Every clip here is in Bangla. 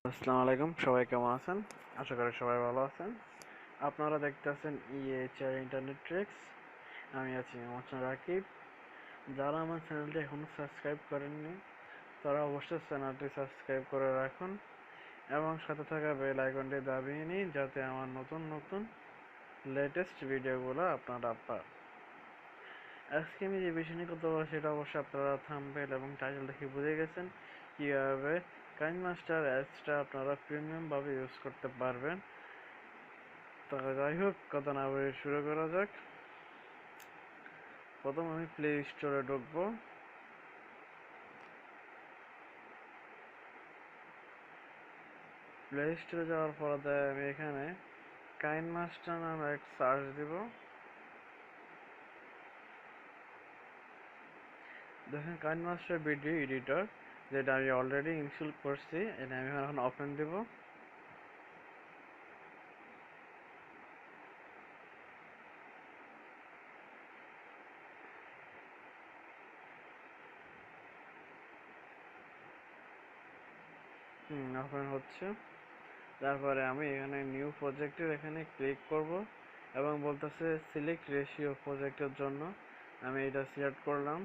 আসসালামু আলাইকুম, সবাই কেমন আছেন? আশা করি সবাই ভালো আছেন। আপনারা দেখতেছেন EHR ইন্টারনেট ট্রিক্স। আমি আছি রাকিব। যারা আমার চ্যানেলটি এখনো সাবস্ক্রাইব করেননি তারা অবশ্যই চ্যানেলটি সাবস্ক্রাইব করে রাখুন এবং সাথে থাকা বেল আইকনটি দাবিয়ে নিন যাতে আমার নতুন নতুন লেটেস্ট ভিডিওগুলো আপনারা পান। আজকে আমি যে বিষয় নিয়ে কথা বলবো সেটা অবশ্যই আপনারা থাম্বনেল এবং টাইটেল দেখে বুঝে গেছেন কীভাবে কাইনমাস্টার অ্যাপসটা আপনারা প্রিমিয়াম ভাবে ইউজ করতে পারবেন। তো যাই হোক, কথা না বলে শুরু করা যাক। প্রথম আমি প্লে স্টোরে ঢুকবো। প্লে স্টোরে যাওয়ার পরে আমি এখানে কাইনমাস্টার নামে এক সার্চ দিব। দেখেন কাইনমাস্টার ভিডিও এডিটর, যেটা আমি অলরেডি ইনস্টল করছি, এটা আমি এখন ওপেন দিব। ওপেন হচ্ছে। তারপরে আমি এখানে নিউ প্রজেক্টের এখানে ক্লিক করব এবং বলতেছে সিলেক্ট রেশিও প্রজেক্টের জন্য আমি এটা সিলেক্ট করলাম।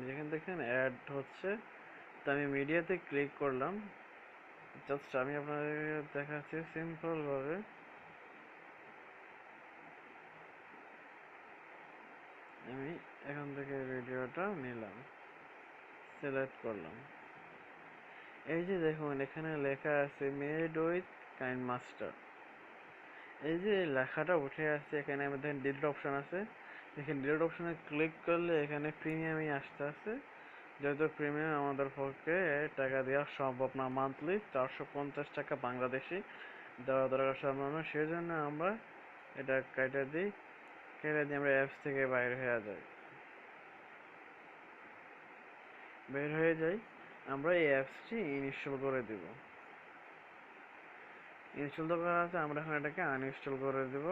যেখানে দেখেন অ্যাড হচ্ছে, তো আমি মিডিয়াতে ক্লিক করলাম। জাস্ট আমি আপনাদের দেখাচ্ছি সিম্পল ভাবে। আমি এখান থেকে ভিডিওটা নিলাম, সিলেক্ট করলাম। এই যে দেখুন এখানে লেখা আছে মেড উইথ কাইনমাস্টার। এই যে লেখাটা উঠে আসছে, এখানে আমাদের ডিলিট অপশন আছে। এখানে ডিলিট অপশনে ক্লিক করলে এখানে প্রিমিয়ামই আসতে আছে। যেহেতু প্রিমিয়াম আমাদের পক্ষে টাকা দেওয়া সম্ভব না, মান্থলি 450 টাকা বাংলাদেশি দেওয়া দরকার সম্ভব না, সেই জন্য আমরা এটা কেটে দিই। কেটে দিয়ে আমরা অ্যাপস থেকে বাইরে হয়ে যাই। বের হয়ে যাই, আমরা এই অ্যাপসটি ইনস্টল করে দিব। ইনস্টল তো করা আছে, আমরা এখন এটাকে আনইনস্টল করে দিব।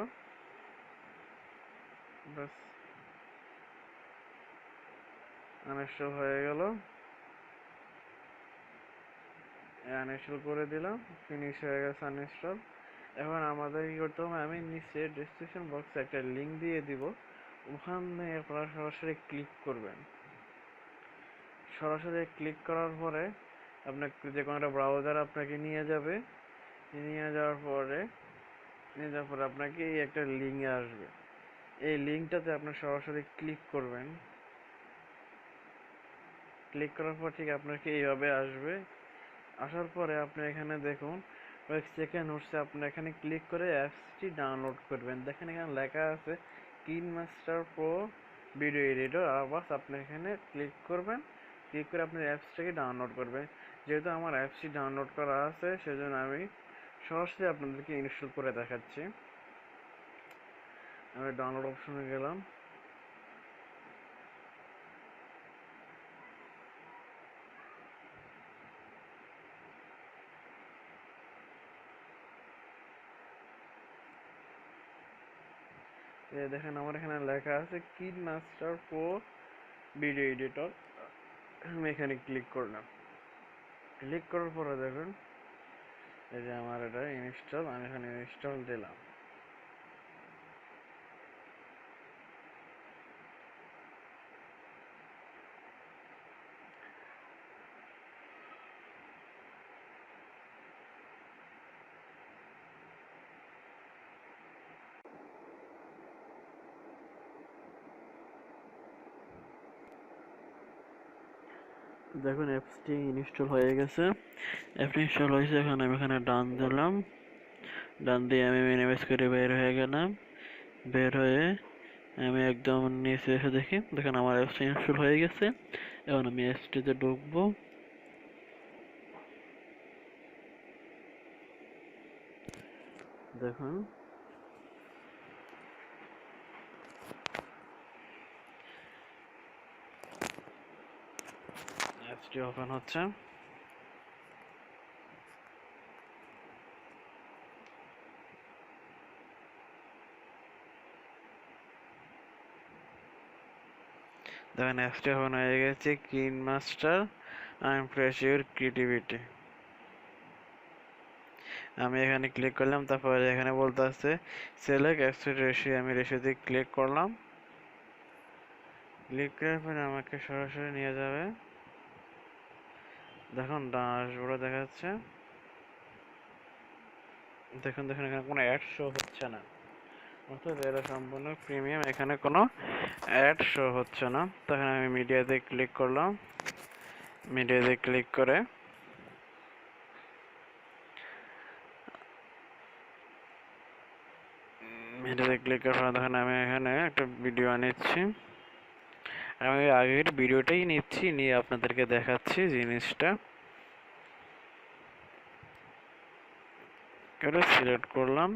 বাস, আনইনস্টল হয়ে গেল। আনইনস্টল করে দিলাম, ফিনিশ হয়ে গেছে আনইনস্টল। এখন আমাদের কি করতে হবে, আমি নিচে ডেসক্রিপশন বক্সে একটা লিঙ্ক দিয়ে দিব, ওখানে আপনারা সরাসরি ক্লিক করবেন। সরাসরি ক্লিক করার পরে আপনাকে যে কোনো একটা ব্রাউজার আপনাকে নিয়ে যাবে। নিয়ে যাওয়ার পরে আপনাকে এই একটা লিঙ্ক আসবে। এই লিঙ্কটাতে আপনি সরাসরি ক্লিক করবেন। ক্লিক করার পর ঠিক আপনাকে এইভাবে আসবে। আসার পরে আপনি এখানে দেখুন কয়েক সেকেন্ড হচ্ছে, আপনি এখানে ক্লিক করে অ্যাপসটি ডাউনলোড করবেন। দেখেন এখানে লেখা আছে কিনমাস্টার প্রো ভিডিও এডিটর। আর বাস আপনি এখানে ক্লিক করবেন। ক্লিক করে আপনার অ্যাপসটাকে ডাউনলোড করবেন। যেহেতু আমার অ্যাপসটি ডাউনলোড করা আছে সেজন্য আমি সরাসরি আপনাদেরকে ইনস্টল করে দেখাচ্ছি। আমি ডাউনলোড অপশনে গেলাম। দেখেন আমার এখানে লেখা আছে কিনমাস্টার প্রো ভিডিও এডিটর। আমি এখানে ক্লিক করলাম। ক্লিক করার পরে দেখুন এই যে আমার এটা ইনস্টল, আমি এখানে ইনস্টল দিলাম। দেখুন অ্যাপসটি ইনস্টল হয়ে গেছে। অ্যাপটি ইনস্টল হয়েছে, এখন আমি এখানে ডান দিলাম। ডান দিয়ে আমি মিনিমাইজ করে বের হয়ে গেলাম। বের হয়ে আমি একদম নিচে এসে দেখি, দেখেন আমার অ্যাপসটি ইনস্টল হয়ে গেছে। এখন আমি অ্যাপসটিতে ঢুকবো। দেখুন অ্যাপসটি ওপেন হচ্ছে। দেখেন অ্যাপসটি ওপেন হয়ে গেছে, কিনমাস্টার ইমপ্রেস ইউর ক্রিয়েটিভিটি। আমি এখানে ক্লিক করলাম, তারপরে এখানে বলতে আছে সিলেক্ট অ্যাপসের রেশিও, আমি রেশিওতে ক্লিক করলাম। ক্লিক করার পরে আমাকে সরাসরি নিয়ে যাবে, দেখুন ড্যাশবোর্ডে দেখাচ্ছে। দেখুন দেখুন এখানে কোনো অ্যাড শো হচ্ছে না, অর্থাৎ এটা সম্পূর্ণ প্রিমিয়াম, এখানে কোনো অ্যাড শো হচ্ছে না। তখন আমি মিডিয়াতে ক্লিক করলাম, মিডিয়াতে ক্লিক করে তখন আমি এখানে একটা ভিডিও আনিচ্ছি। আমি আগের ভিডিওটাই নিচ্ছি, নিয়ে আপনাদেরকে দেখাচ্ছি জিনিসটা। এটা সিলেক্ট করলাম,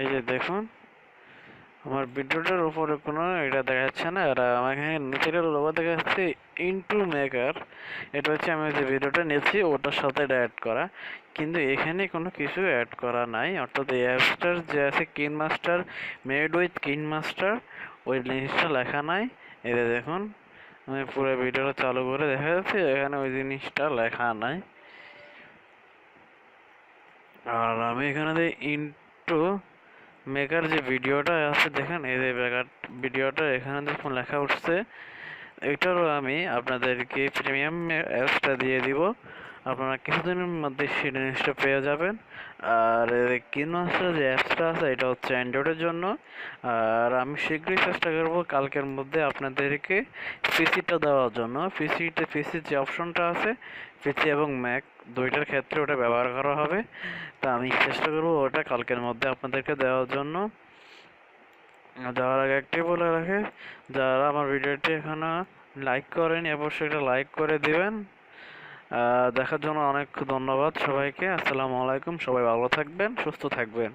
এই যে দেখুন আমার ভিডিওটার উপরে কোনো এটা দেখাচ্ছে না, আর আমার এখানে নিচের লোগো দেখাচ্ছে ইনটু মেকার। এটা হচ্ছে আমি যে ভিডিওটা নিয়েছি ওটার সাথে এটা অ্যাড করা, কিন্তু এখানে কোনো কিছু অ্যাড করা নাই। অর্থাৎ এই অ্যাপসটার যে আছে কিনমাস্টার মেড উইথ কিনমাস্টার, ওই জিনিসটা লেখা নাই। এই যে দেখুন আমি পুরো ভিডিওটা চালু করে দেখা যাচ্ছে এখানে ওই জিনিসটা লেখা নাই। আর আমি এখানে ইনটু মেকার যে ভিডিওটা আছে দেখেন, এই যে মেকার ভিডিওটা এখানে দেখুন লেখা উঠছে, এটারও আমি আপনাদেরকে প্রিমিয়াম অ্যাপসটা দিয়ে দিব, আপনারা কিছুদিনের মধ্যে সেই জিনিসটা পেয়ে যাবেন। আর কিনমাস্টার যে অ্যাপসটা আছে এটা হচ্ছে অ্যান্ড্রয়েডের জন্য, আর আমি শীঘ্রই চেষ্টা করব কালকের মধ্যে আপনাদেরকে পিসিটা দেওয়ার জন্য। পিসির যে অপশনটা আছে, পিসি এবং ম্যাক দুইটার ক্ষেত্রে ওটা ব্যবহার করা হবে, তা আমি চেষ্টা করব ওটা কালকের মধ্যে আপনাদেরকে দেওয়ার জন্য। যাওয়ার আগে একটাই বলে রাখে, যারা আমার ভিডিওটি এখনো লাইক করেনি অবশ্যই এটা লাইক করে দিবেন। দেখার জন্য অনেক ধন্যবাদ সবাইকে। আসসালামু আলাইকুম, সবাই ভালো থাকবেন, সুস্থ থাকবেন।